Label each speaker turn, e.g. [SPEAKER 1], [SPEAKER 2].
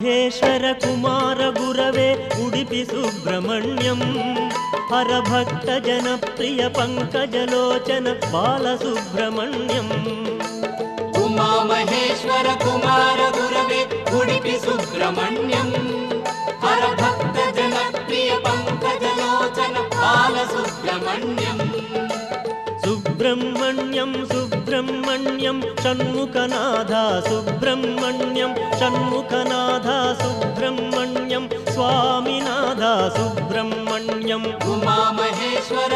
[SPEAKER 1] महेश्वर कुमार गुरवे उडुपि सुब्रह्मण्यं हरभक्त जनप्रिय पंकजलोचन बालसुब्रह्मण्यम्
[SPEAKER 2] उमा महेश्वर कुमार गुरवे उडुपि सुब्रह्मण्यं हरभक्त जनप्रिय पंकजलोचन बालसुब्रह्मण्यम्
[SPEAKER 1] सुब्रह्मण्यं सुब्रह्मण्यं षण्मुखनाथा सुब्रह्मण्यं षण्मुखनाथा सुब्रह्मण्यं स्वामिनाथा सुब्रह्मण्यम्
[SPEAKER 2] उमा महेश्वर